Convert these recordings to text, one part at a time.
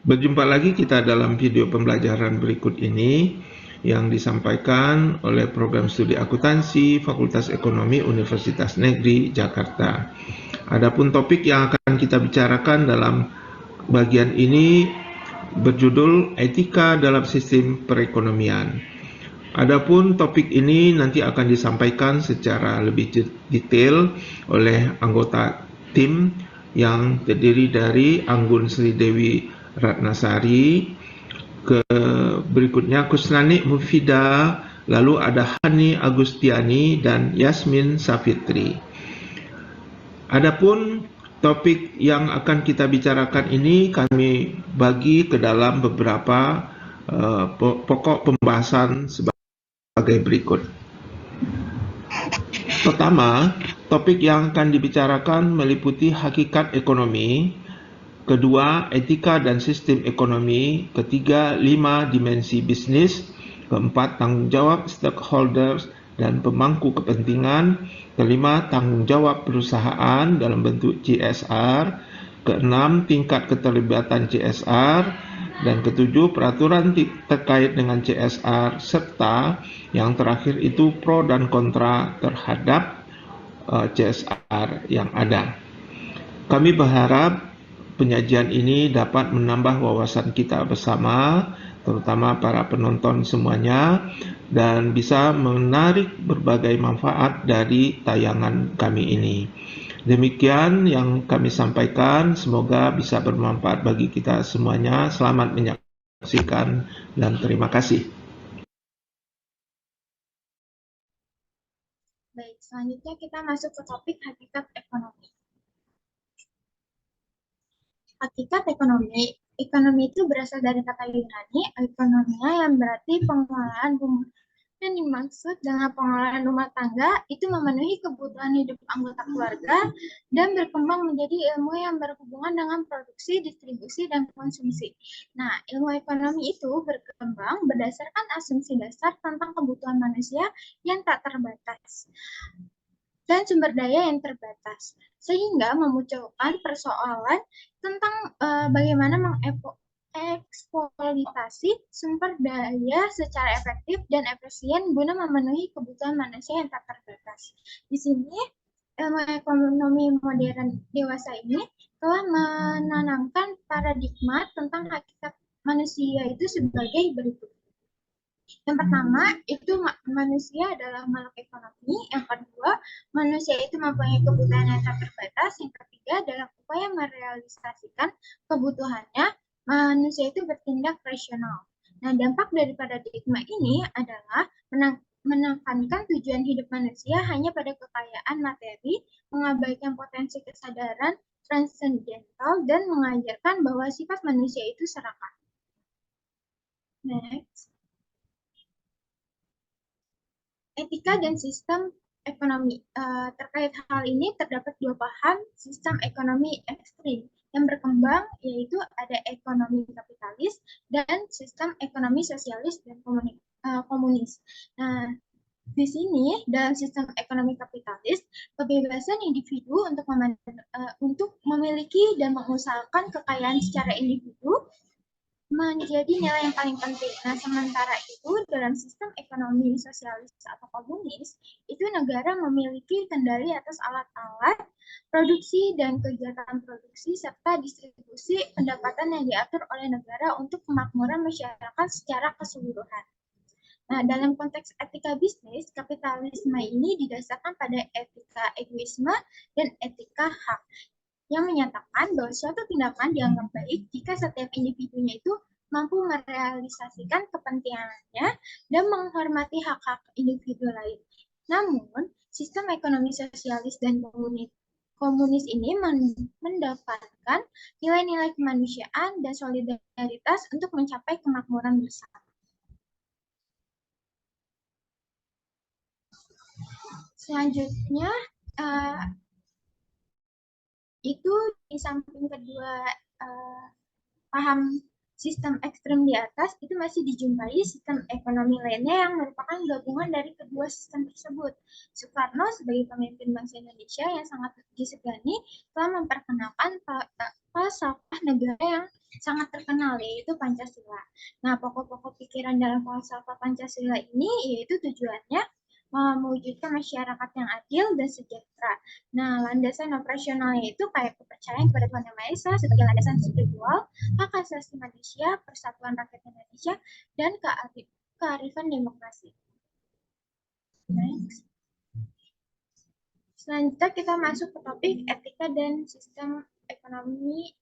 Berjumpa lagi kita dalam video pembelajaran berikut ini yang disampaikan oleh Program Studi Akuntansi Fakultas Ekonomi Universitas Negeri Jakarta. Adapun topik yang akan kita bicarakan dalam bagian ini berjudul Etika dalam Sistem Perekonomian. Adapun topik ini nanti akan disampaikan secara lebih detail oleh anggota tim yang terdiri dari Anggun Sri Dewi Ratnasari, berikutnya Kusnani Mufida, lalu ada Hani Agustiani dan Yasmin Safitri. Adapun topik yang akan kita bicarakan ini kami bagi ke dalam beberapa pokok pembahasan sebagai berikut. Pertama, topik yang akan dibicarakan meliputi hakikat ekonomi. Kedua, etika dan sistem ekonomi. Ketiga, 5 dimensi bisnis. Keempat, tanggung jawab stakeholders dan pemangku kepentingan. Kelima, tanggung jawab perusahaan dalam bentuk CSR. Keenam, tingkat keterlibatan CSR. Dan ketujuh, peraturan terkait dengan CSR. Serta yang terakhir itu pro dan kontra terhadap CSR yang ada. Kami berharap penyajian ini dapat menambah wawasan kita bersama, terutama para penonton semuanya, dan bisa menarik berbagai manfaat dari tayangan kami ini. Demikian yang kami sampaikan, semoga bisa bermanfaat bagi kita semuanya. Selamat menyaksikan dan terima kasih. Baik, selanjutnya kita masuk ke topik hakikat ekonomi. Hakikat ekonomi. Ekonomi itu berasal dari kata Yunani, ekonomia, yang berarti pengelolaan rumah. Dan dimaksud dengan pengelolaan rumah tangga itu memenuhi kebutuhan hidup anggota keluarga dan berkembang menjadi ilmu yang berhubungan dengan produksi, distribusi, dan konsumsi. Nah, ilmu ekonomi itu berkembang berdasarkan asumsi dasar tentang kebutuhan manusia yang tak terbatas dan sumber daya yang terbatas, sehingga memunculkan persoalan tentang bagaimana mengeksploitasi sumber daya secara efektif dan efisien guna memenuhi kebutuhan manusia yang tak terbatas. Di sini, ilmu ekonomi modern dewasa ini telah menanamkan paradigma tentang hakikat manusia itu sebagai berikut. Yang pertama, itu manusia adalah makhluk ekonomi. Yang kedua, manusia itu mempunyai kebutuhan yang tak terbatas. Yang ketiga, dalam upaya merealisasikan kebutuhannya, manusia itu bertindak rasional. Nah, dampak dari paradigma ini adalah menekankan tujuan hidup manusia hanya pada kekayaan materi, mengabaikan potensi kesadaran transendental, dan mengajarkan bahwa sifat manusia itu serakah. Next. Etika dan sistem ekonomi. Terkait hal ini terdapat dua paham sistem ekonomi ekstrim yang berkembang, yaitu ada ekonomi kapitalis dan sistem ekonomi sosialis dan komunis. Nah, di sini dalam sistem ekonomi kapitalis, kebebasan individu untuk memiliki dan mengusahakan kekayaan secara individu menjadi nilai yang paling penting. Nah, sementara itu dalam sistem ekonomi sosialis atau komunis, itu negara memiliki kendali atas alat-alat produksi dan kegiatan produksi serta distribusi pendapatan yang diatur oleh negara untuk kemakmuran masyarakat secara keseluruhan. Nah, dalam konteks etika bisnis, kapitalisme ini didasarkan pada etika egoisme dan etika hak, yang menyatakan bahwa suatu tindakan dianggap baik jika setiap individunya itu mampu merealisasikan kepentingannya dan menghormati hak-hak individu lain. Namun, sistem ekonomi sosialis dan komunis ini mendapatkan nilai-nilai kemanusiaan dan solidaritas untuk mencapai kemakmuran bersama. Selanjutnya, itu di samping kedua paham sistem ekstrem di atas, itu masih dijumpai sistem ekonomi lainnya yang merupakan gabungan dari kedua sistem tersebut. Soekarno sebagai pemimpin bangsa Indonesia yang sangat disegani telah memperkenalkan falsafah negara yang sangat terkenal, yaitu Pancasila. Nah, pokok-pokok pikiran dalam falsafah Pancasila ini yaitu tujuannya mewujudkan masyarakat yang adil dan sejahtera. Nah, landasan operasionalnya itu kayak kepercayaan kepada Tuhan Yang Maha Esa sebagai landasan spiritual, hak asasi manusia, persatuan rakyat Indonesia, dan kearifan demokrasi. Next. Selanjutnya kita masuk ke topik etika dan sistem ekonomi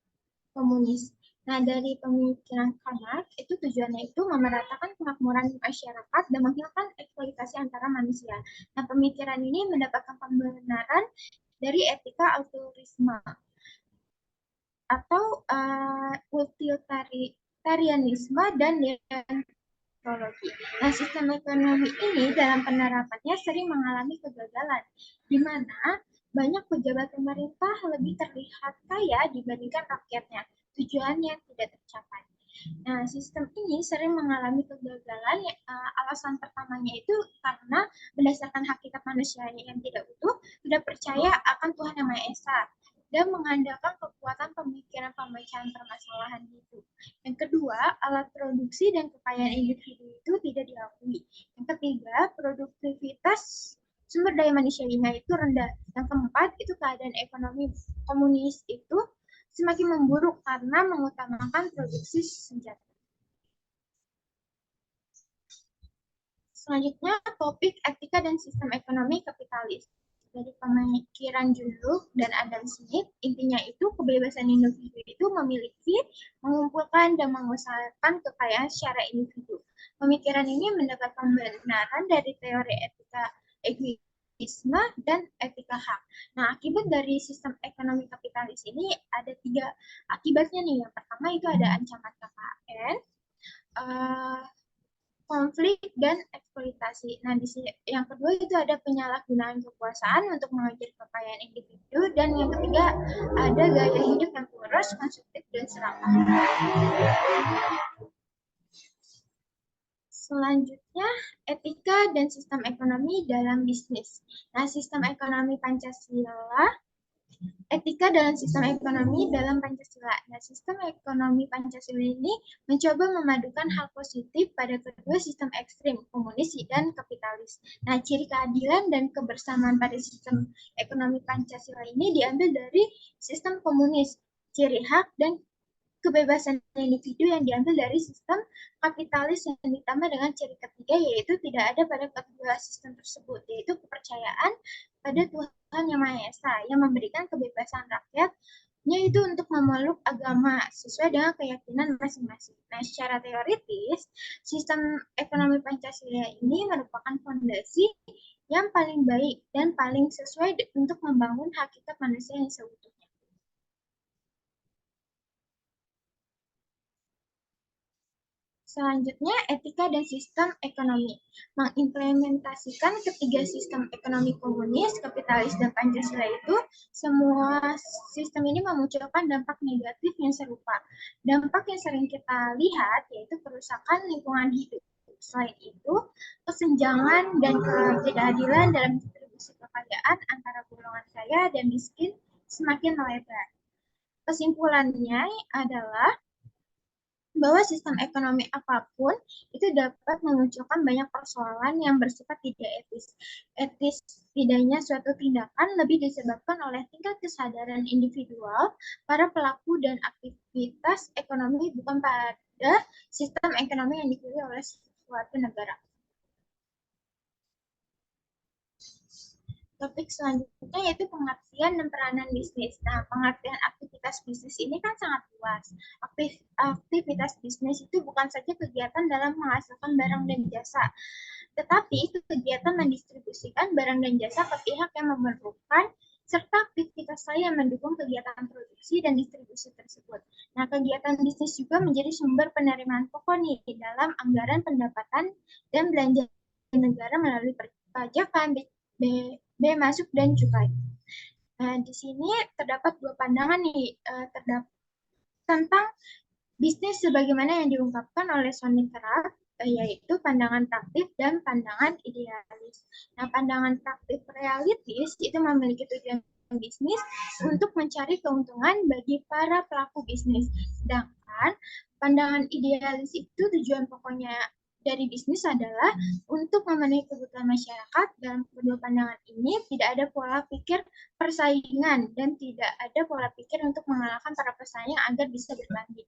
komunis. Nah, dari pemikiran Karl Marx, itu tujuannya itu memeratakan kemakmuran masyarakat dan menghilangkan eksploitasi antara manusia. Nah, pemikiran ini mendapatkan pembenaran dari etika autorisme atau utilitarianisme dan deontologi. Nah, sistem ekonomi ini dalam penerapannya sering mengalami kegagalan, di mana banyak pejabat pemerintah lebih terlihat kaya dibandingkan rakyatnya. Tujuannya tidak tercapai. Nah, sistem ini sering mengalami kegagalan. Alasan pertamanya itu karena berdasarkan hakikat manusia yang tidak utuh, tidak percaya akan Tuhan Yang Maha Esa, dan mengandalkan kekuatan pemikiran pemecahan permasalahan hidup. Yang kedua, alat produksi dan kekayaan individu itu tidak diakui. Yang ketiga, produktivitas sumber daya manusianya itu rendah. Yang keempat, itu keadaan ekonomi komunis itu semakin memburuk karena mengutamakan produksi senjata. Selanjutnya, topik etika dan sistem ekonomi kapitalis. Dari pemikiran Juluk dan Adam Smith, intinya itu kebebasan individu itu memiliki, mengumpulkan, dan mengusahakan kekayaan secara individu. Pemikiran ini mendapat pembenaran dari teori etika egoisme dan etika hak. Nah, akibat dari sistem ekonomi kapitalis ini ada 3 akibatnya nih. Yang pertama itu ada ancaman KKN, konflik dan eksploitasi. Nah, yang kedua itu ada penyalahgunaan kekuasaan untuk mengejar kekayaan individu, dan yang ketiga ada gaya hidup yang kurus, konsumtif, dan serakah. Selanjutnya, etika dan sistem ekonomi dalam bisnis. Nah, sistem ekonomi Pancasila, etika dalam sistem ekonomi dalam Pancasila. Nah, sistem ekonomi Pancasila ini mencoba memadukan hal positif pada kedua sistem ekstrim, komunis dan kapitalis. Nah, ciri keadilan dan kebersamaan pada sistem ekonomi Pancasila ini diambil dari sistem komunis, ciri hak dan kebebasan individu yang diambil dari sistem kapitalis yang ditambah dengan ciri ketiga, yaitu tidak ada pada kedua sistem tersebut, yaitu kepercayaan pada Tuhan Yang Maha Esa yang memberikan kebebasan rakyatnya itu untuk memeluk agama sesuai dengan keyakinan masing-masing. Nah, secara teoritis, sistem ekonomi Pancasila ini merupakan fondasi yang paling baik dan paling sesuai untuk membangun hakikat manusia yang seutuhnya. Selanjutnya, etika dan sistem ekonomi. Mengimplementasikan ketiga sistem ekonomi komunis, kapitalis, dan Pancasila itu, semua sistem ini memunculkan dampak negatif yang serupa. Dampak yang sering kita lihat yaitu kerusakan lingkungan hidup. Selain itu, kesenjangan dan ketidakadilan dalam distribusi kekayaan antara golongan kaya dan miskin semakin melebar. Kesimpulannya adalah bahwa sistem ekonomi apapun itu dapat memunculkan banyak persoalan yang bersifat tidak etis. Etis tidaknya suatu tindakan lebih disebabkan oleh tingkat kesadaran individual para pelaku dan aktivitas ekonomi, bukan pada sistem ekonomi yang dipilih oleh suatu negara. Topik selanjutnya yaitu pengertian dan peranan bisnis. Nah, pengertian aktivitas bisnis ini kan sangat luas. Aktivitas bisnis itu bukan saja kegiatan dalam menghasilkan barang dan jasa, tetapi itu kegiatan mendistribusikan barang dan jasa ke pihak yang memerlukan, serta aktivitas lain yang mendukung kegiatan produksi dan distribusi tersebut. Nah, kegiatan bisnis juga menjadi sumber penerimaan pokok nih dalam anggaran pendapatan dan belanja negara melalui perpajakan, bea masuk, dan cukai. Nah, di sini terdapat 2 pandangan nih tentang bisnis sebagaimana yang diungkapkan oleh Sonny Kraft, yaitu pandangan praktis dan pandangan idealis. Nah, pandangan praktis realistis itu memiliki tujuan bisnis untuk mencari keuntungan bagi para pelaku bisnis. Sedangkan pandangan idealis itu tujuan pokoknya dari bisnis adalah untuk memenuhi kebutuhan masyarakat. Dalam kedua pandangan ini tidak ada pola pikir persaingan dan tidak ada pola pikir untuk mengalahkan para pesaing agar bisa bertanding.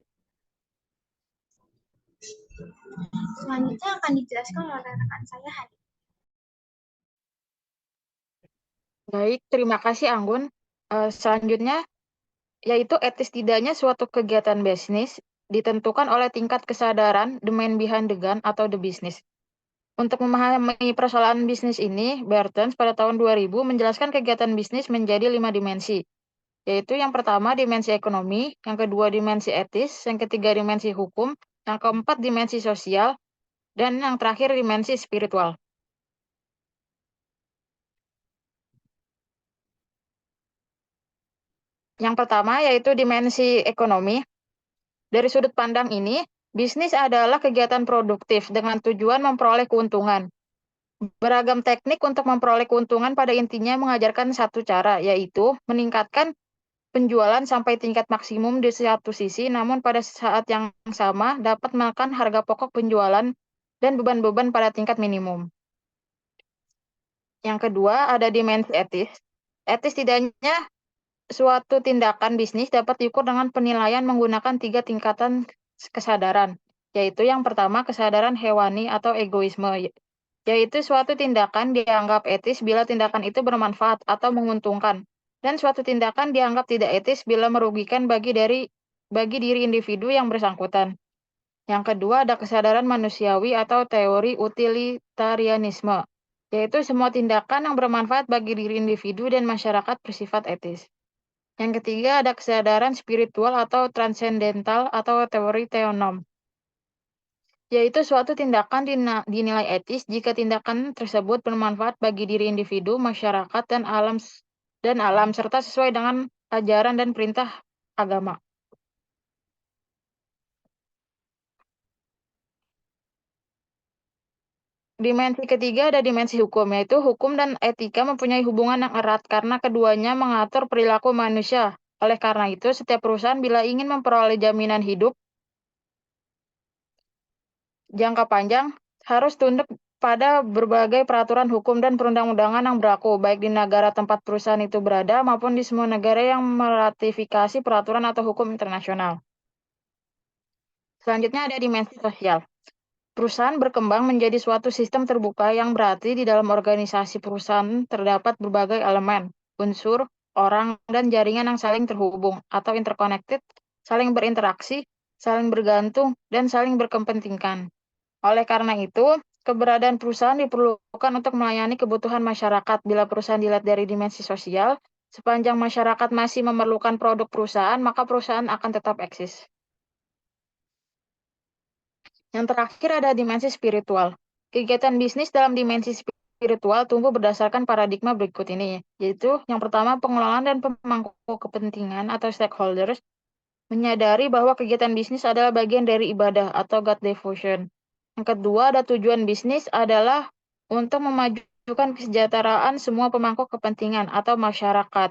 Selanjutnya akan dijelaskan oleh rekan saya, Hani. Baik, terima kasih Anggun. Selanjutnya, yaitu etis tidaknya suatu kegiatan bisnis ditentukan oleh tingkat kesadaran the man behind the gun atau the business. Untuk memahami persoalan bisnis ini, Bertens pada tahun 2000 menjelaskan kegiatan bisnis menjadi 5 dimensi, yaitu yang pertama dimensi ekonomi, yang kedua dimensi etis, yang ketiga dimensi hukum, yang keempat dimensi sosial, dan yang terakhir dimensi spiritual. Yang pertama yaitu dimensi ekonomi. Dari sudut pandang ini, bisnis adalah kegiatan produktif dengan tujuan memperoleh keuntungan. Beragam teknik untuk memperoleh keuntungan pada intinya mengajarkan satu cara, yaitu meningkatkan penjualan sampai tingkat maksimum di satu sisi, namun pada saat yang sama dapat menekan harga pokok penjualan dan beban-beban pada tingkat minimum. Yang kedua, ada dimensi etis. Etis tidaknya suatu tindakan bisnis dapat diukur dengan penilaian menggunakan 3 tingkatan kesadaran, yaitu yang pertama kesadaran hewani atau egoisme, yaitu suatu tindakan dianggap etis bila tindakan itu bermanfaat atau menguntungkan, dan suatu tindakan dianggap tidak etis bila merugikan bagi diri individu yang bersangkutan. Yang kedua ada kesadaran manusiawi atau teori utilitarianisme, yaitu semua tindakan yang bermanfaat bagi diri individu dan masyarakat bersifat etis. Yang ketiga ada kesadaran spiritual atau transendental atau teori teonom, yaitu suatu tindakan dinilai etis jika tindakan tersebut bermanfaat bagi diri individu, masyarakat, dan alam serta sesuai dengan ajaran dan perintah agama. Dimensi ketiga ada dimensi hukum, yaitu hukum dan etika mempunyai hubungan yang erat karena keduanya mengatur perilaku manusia. Oleh karena itu, setiap perusahaan bila ingin memperoleh jaminan hidup jangka panjang harus tunduk pada berbagai peraturan hukum dan perundang-undangan yang berlaku, baik di negara tempat perusahaan itu berada maupun di semua negara yang meratifikasi peraturan atau hukum internasional. Selanjutnya ada dimensi sosial. Perusahaan berkembang menjadi suatu sistem terbuka yang berarti di dalam organisasi perusahaan terdapat berbagai elemen, unsur, orang, dan jaringan yang saling terhubung atau interconnected, saling berinteraksi, saling bergantung, dan saling berkepentingan. Oleh karena itu, keberadaan perusahaan diperlukan untuk melayani kebutuhan masyarakat. Bila perusahaan dilihat dari dimensi sosial, sepanjang masyarakat masih memerlukan produk perusahaan, maka perusahaan akan tetap eksis. Yang terakhir ada dimensi spiritual. Kegiatan bisnis dalam dimensi spiritual tumbuh berdasarkan paradigma berikut ini, yaitu yang pertama pengelolaan dan pemangku kepentingan atau stakeholders menyadari bahwa kegiatan bisnis adalah bagian dari ibadah atau God devotion. Yang kedua ada tujuan bisnis adalah untuk memajukan kesejahteraan semua pemangku kepentingan atau masyarakat.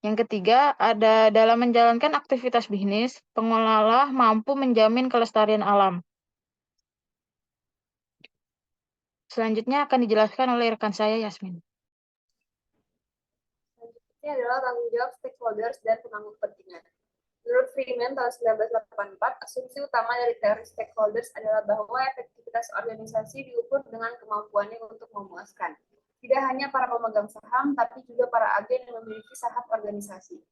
Yang ketiga ada dalam menjalankan aktivitas bisnis, pengelola mampu menjamin kelestarian alam. Selanjutnya akan dijelaskan oleh rekan saya, Yasmin. Selanjutnya adalah tanggung jawab stakeholders dan pemangku kepentingan. Menurut Freeman tahun 1984, asumsi utama dari teori stakeholders adalah bahwa efektivitas organisasi diukur dengan kemampuannya untuk memuaskan tidak hanya para pemegang saham, tapi juga para agen yang memiliki saham organisasi.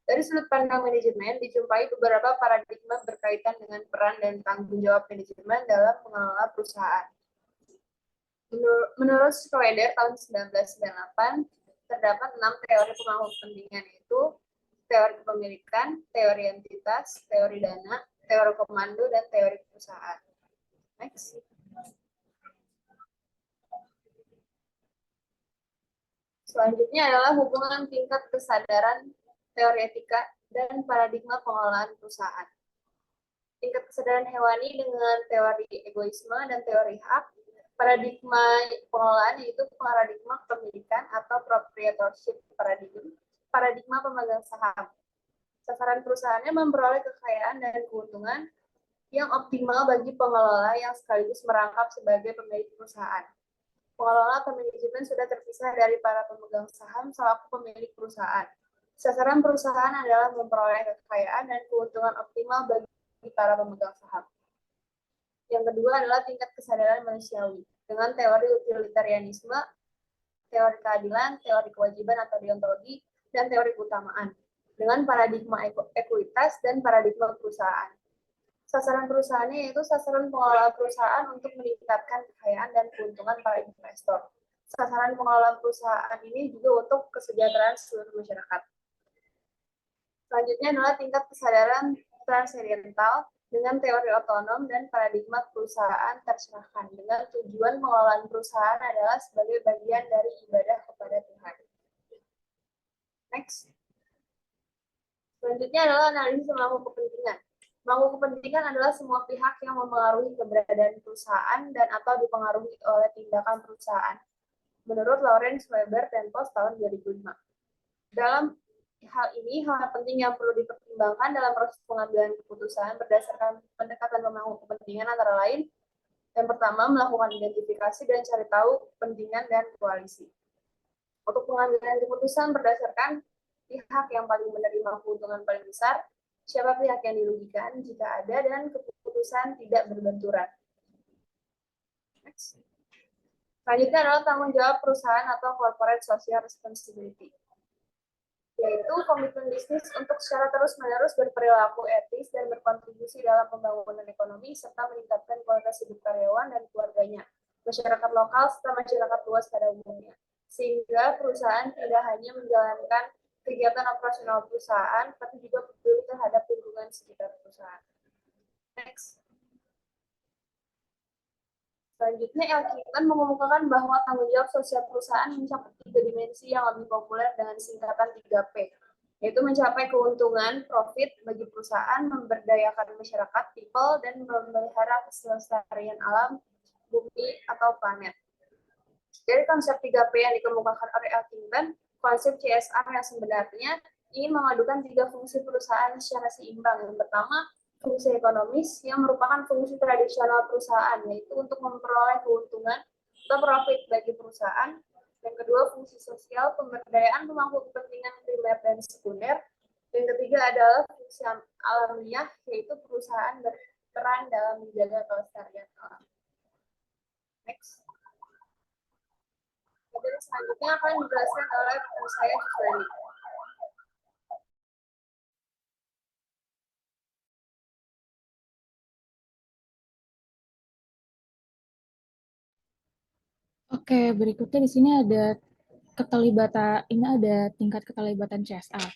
Dari sudut pandang manajemen, dijumpai beberapa paradigma berkaitan dengan peran dan tanggung jawab manajemen dalam mengelola perusahaan. Menurut Schroeder tahun 1998, terdapat 6 teori pemangku kepentingan, yaitu teori kepemilikan, teori entitas, teori dana, teori komando, dan teori perusahaan. Next. Selanjutnya adalah hubungan tingkat kesadaran, teori etika, dan paradigma pengelolaan perusahaan. Tingkat kesadaran hewani dengan teori egoisme dan teori hak. Paradigma pengelolaan yaitu paradigma kepemilikan atau proprietorship paradigm. paradigma pemegang saham. Sasaran perusahaannya memperoleh kekayaan dan keuntungan yang optimal bagi pengelola yang sekaligus merangkap sebagai pemilik perusahaan. Pengelola atau manajemen sudah terpisah dari para pemegang saham selaku pemilik perusahaan. Sasaran perusahaan adalah memperoleh kekayaan dan keuntungan optimal bagi para pemegang saham. Yang kedua adalah tingkat kesadaran manusiawi. Dengan teori utilitarianisme, teori keadilan, teori kewajiban atau deontologi, dan teori keutamaan. Dengan paradigma ekuitas dan paradigma perusahaan. Sasaran perusahaannya yaitu sasaran pengelola perusahaan untuk meningkatkan kekayaan dan keuntungan para investor. Sasaran pengelola perusahaan ini juga untuk kesejahteraan seluruh masyarakat. Selanjutnya adalah tingkat kesadaran transendental dengan teori otonom dan paradigma perusahaan terserahkan dengan tujuan pengelolaan perusahaan adalah sebagai bagian dari ibadah kepada Tuhan. Next. Selanjutnya adalah analisis pemangku kepentingan. Pemangku kepentingan adalah semua pihak yang mempengaruhi keberadaan perusahaan dan atau dipengaruhi oleh tindakan perusahaan. Menurut Lawrence Weber dan Post tahun 2005. Dalam hal ini, hal penting yang perlu dipertimbangkan dalam proses pengambilan keputusan berdasarkan pendekatan pemangku kepentingan antara lain, yang pertama, melakukan identifikasi dan cari tahu kepentingan dan koalisi. Untuk pengambilan keputusan berdasarkan pihak yang paling menerima keuntungan paling besar, siapa pihak yang dirugikan jika ada, dan keputusan tidak berbenturan. Next. Selanjutnya adalah tanggung jawab perusahaan atau corporate social responsibility, yaitu komitmen bisnis untuk secara terus-menerus berperilaku etis dan berkontribusi dalam pembangunan ekonomi serta meningkatkan kualitas hidup karyawan dan keluarganya, masyarakat lokal serta masyarakat luas pada umumnya. Sehingga perusahaan tidak hanya menjalankan kegiatan operasional perusahaan, tapi juga peduli terhadap lingkungan sekitar perusahaan. Next. Selanjutnya, Elkington mengemukakan bahwa tanggung jawab sosial perusahaan mencakup 3 dimensi yang lebih populer dengan singkatan 3P, yaitu mencapai keuntungan, profit bagi perusahaan, memberdayakan masyarakat, people, dan memelihara kelestarian alam, bumi, atau planet. Dari konsep 3P yang dikemukakan oleh Elkington, konsep CSR yang sebenarnya ingin memadukan 3 fungsi perusahaan secara seimbang. Yang pertama, fungsi ekonomis yang merupakan fungsi tradisional perusahaan, yaitu untuk memperoleh keuntungan atau profit bagi perusahaan. Yang kedua, fungsi sosial, pemberdayaan pemangku kepentingan primer dan sekunder. Yang ketiga adalah fungsi alamiah, yaitu perusahaan berperan dalam menjaga kelestarian alam. Next. Materi selanjutnya akan dijelaskan oleh rekan saya, Suswani. Oke, berikutnya di sini ada tingkat keterlibatan CSR,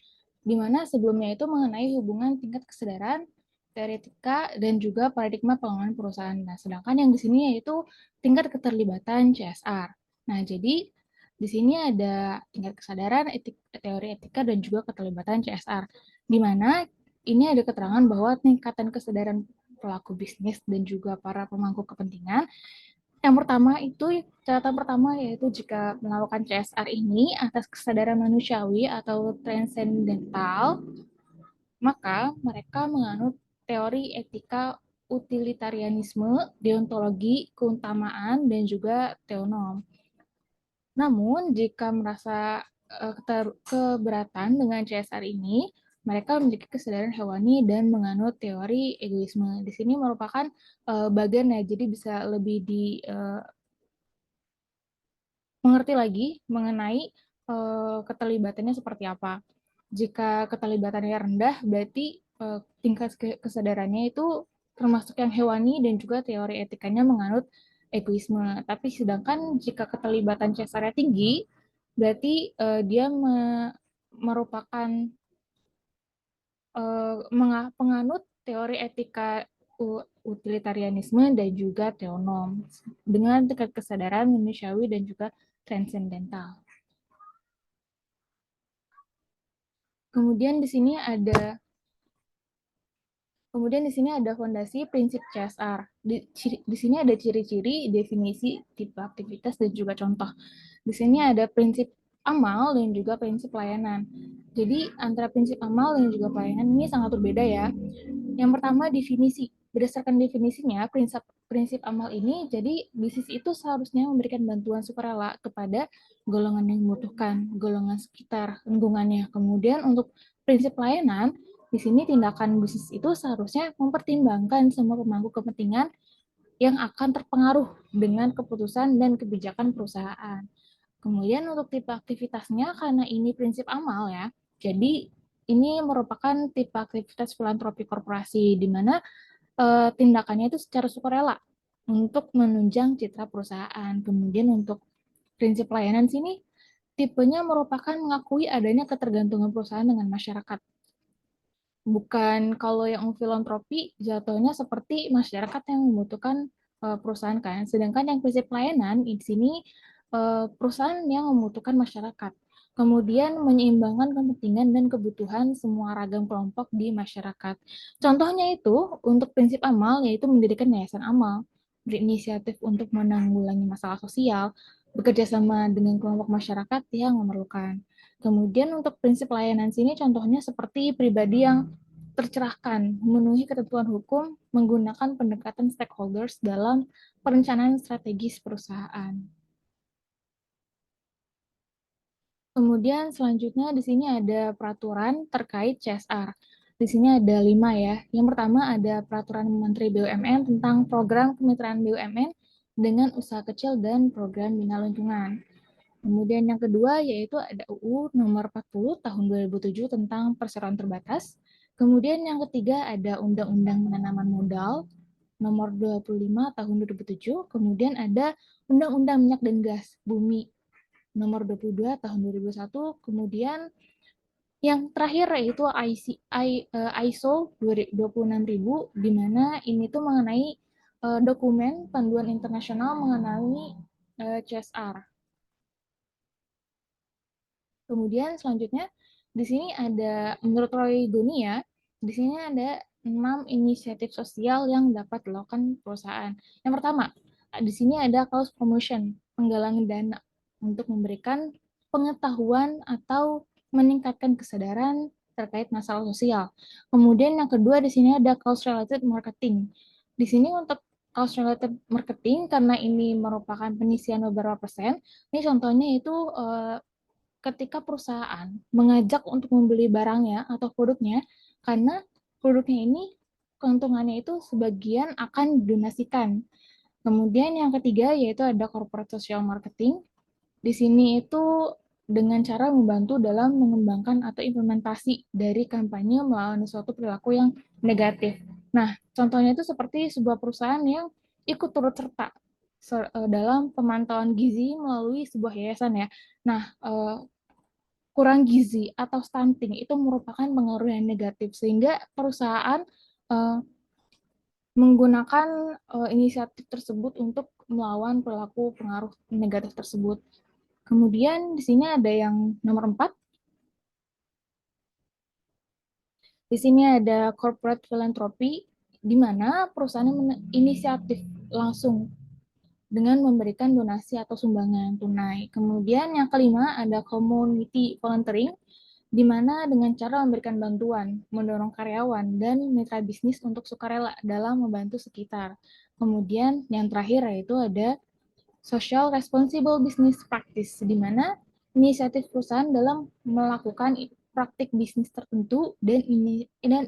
di mana sebelumnya itu mengenai hubungan tingkat kesadaran, teori etika, dan juga paradigma pengelolaan perusahaan. Nah, sedangkan yang di sini yaitu tingkat keterlibatan CSR. Nah, jadi di sini ada tingkat kesadaran, teori etika, dan juga keterlibatan CSR, di mana ini ada keterangan bahwa tingkatan kesadaran pelaku bisnis dan juga para pemangku kepentingan. Yang pertama itu, catatan pertama yaitu jika melakukan CSR ini atas kesadaran manusiawi atau transendental, maka mereka menganut teori etika utilitarianisme, deontologi, keutamaan, dan juga teonom. Namun, jika merasa keberatan dengan CSR ini, mereka memiliki kesadaran hewani dan menganut teori egoisme. Di sini merupakan bagian ya, jadi bisa lebih mengerti lagi mengenai keterlibatannya seperti apa. Jika keterlibatannya rendah, berarti tingkat kesadarannya itu termasuk yang hewani dan juga teori etikanya menganut egoisme. Tapi sedangkan jika keterlibatan CSR-nya tinggi, berarti dia merupakan penganut teori etika utilitarianisme dan juga teonom dengan tingkat kesadaran manusiawi dan juga transendental. Kemudian di sini ada fondasi prinsip CSR. Di sini ada ciri-ciri, definisi, tipe aktivitas, dan juga contoh. Di sini ada prinsip amal dan juga prinsip pelayanan. Jadi antara prinsip amal dan juga pelayanan ini sangat berbeda ya. Yang pertama definisi. Berdasarkan definisinya, prinsip amal ini, jadi bisnis itu seharusnya memberikan bantuan sukarela kepada golongan yang membutuhkan, golongan sekitar, lingkungannya. Kemudian untuk prinsip pelayanan, di sini tindakan bisnis itu seharusnya mempertimbangkan semua pemangku kepentingan yang akan terpengaruh dengan keputusan dan kebijakan perusahaan. Kemudian untuk tipe aktivitasnya, karena ini prinsip amal ya, jadi ini merupakan tipe aktivitas filantropi korporasi, di mana tindakannya itu secara sukarela untuk menunjang citra perusahaan. Kemudian untuk prinsip pelayanan sini, tipenya merupakan mengakui adanya ketergantungan perusahaan dengan masyarakat. Bukan kalau yang filantropi jatuhnya seperti masyarakat yang membutuhkan perusahaan kan. Sedangkan yang prinsip pelayanan di sini perusahaan yang membutuhkan masyarakat. Kemudian menyeimbangkan kepentingan dan kebutuhan semua ragam kelompok di masyarakat. Contohnya itu untuk prinsip amal yaitu mendirikan yayasan amal, berinisiatif untuk menanggulangi masalah sosial, bekerja sama dengan kelompok masyarakat yang memerlukan. Kemudian untuk prinsip layanan sini contohnya seperti pribadi yang tercerahkan, memenuhi ketentuan hukum, menggunakan pendekatan stakeholders dalam perencanaan strategis perusahaan. Kemudian selanjutnya di sini ada peraturan terkait CSR. Di sini ada 5 ya. Yang pertama ada peraturan Menteri BUMN tentang program kemitraan BUMN dengan usaha kecil dan program bina lingkungan. Kemudian yang kedua yaitu ada UU nomor 40 tahun 2007 tentang perseroan terbatas. Kemudian yang ketiga ada Undang-Undang Penanaman Modal nomor 25 tahun 2007. Kemudian ada Undang-Undang Minyak dan Gas Bumi nomor 22 tahun 2001. Kemudian yang terakhir yaitu ISO 26000 di mana ini tuh mengenai dokumen panduan internasional mengenai CSR. Kemudian selanjutnya di sini ada menurut Roy Goni ya, di sini ada 6 inisiatif sosial yang dapat dilakukan perusahaan. Yang pertama, di sini ada cause promotion, penggalangan dana untuk memberikan pengetahuan atau meningkatkan kesadaran terkait masalah sosial. Kemudian yang kedua di sini ada cause related marketing. Di sini untuk cause related marketing karena ini merupakan penyisian beberapa persen. Ini contohnya itu ketika perusahaan mengajak untuk membeli barangnya atau produknya, karena produknya ini keuntungannya itu sebagian akan didonasikan. Kemudian yang ketiga yaitu ada corporate social marketing. Di sini itu dengan cara membantu dalam mengembangkan atau implementasi dari kampanye melawan suatu perilaku yang negatif. Nah, contohnya itu seperti sebuah perusahaan yang ikut turut serta dalam pemantauan gizi melalui sebuah yayasan ya. Nah, kurang gizi atau stunting itu merupakan pengaruh yang negatif sehingga perusahaan uh, menggunakan inisiatif tersebut untuk melawan perilaku pengaruh negatif tersebut. Kemudian di sini ada yang nomor 4. Di sini ada corporate philanthropy di mana perusahaan inisiatif langsung dengan memberikan donasi atau sumbangan tunai. Kemudian yang kelima ada community volunteering, di mana dengan cara memberikan bantuan, mendorong karyawan, dan mitra bisnis untuk sukarela dalam membantu sekitar. Kemudian yang terakhir yaitu ada social responsible business practice, di mana inisiatif perusahaan dalam melakukan praktik bisnis tertentu dan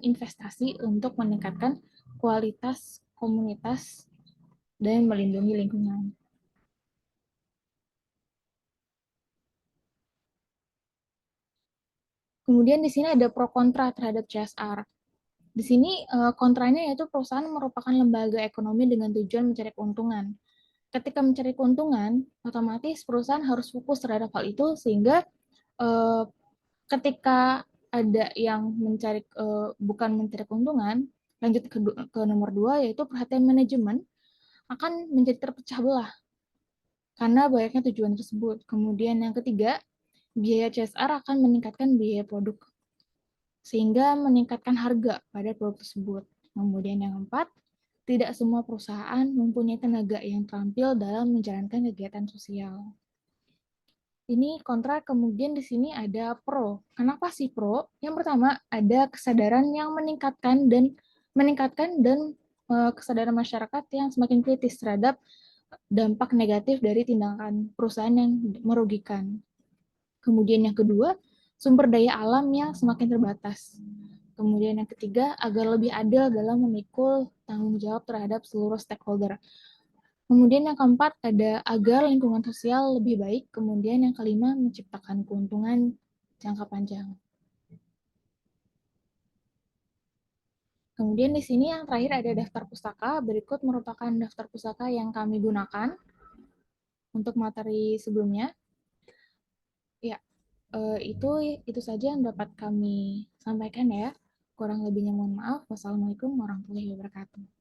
investasi untuk meningkatkan kualitas komunitas dan melindungi lingkungan. Kemudian di sini ada pro kontra terhadap CSR. Di sini kontranya yaitu perusahaan merupakan lembaga ekonomi dengan tujuan mencari keuntungan. Ketika mencari keuntungan, otomatis perusahaan harus fokus terhadap hal itu sehingga ketika ada yang mencari bukan mencari keuntungan, lanjut ke nomor 2 yaitu perhatian manajemen akan menjadi terpecah belah karena banyaknya tujuan tersebut. Kemudian yang ketiga, biaya CSR akan meningkatkan biaya produk sehingga meningkatkan harga pada produk tersebut. Kemudian yang keempat, tidak semua perusahaan mempunyai tenaga yang terampil dalam menjalankan kegiatan sosial. Ini kontra, kemudian di sini ada pro. Kenapa sih pro? Yang pertama, ada kesadaran yang meningkatkan dan kesadaran masyarakat yang semakin kritis terhadap dampak negatif dari tindakan perusahaan yang merugikan. Kemudian yang kedua, sumber daya alam yang semakin terbatas. Kemudian yang ketiga, agar lebih adil dalam memikul tanggung jawab terhadap seluruh stakeholder. Kemudian yang keempat ada agar lingkungan sosial lebih baik. Kemudian yang kelima menciptakan keuntungan jangka panjang. Kemudian di sini yang terakhir ada daftar pustaka. Berikut merupakan daftar pustaka yang kami gunakan untuk materi sebelumnya. Ya, itu saja yang dapat kami sampaikan ya. Kurang lebihnya mohon maaf. Wassalamualaikum warahmatullahi wabarakatuh.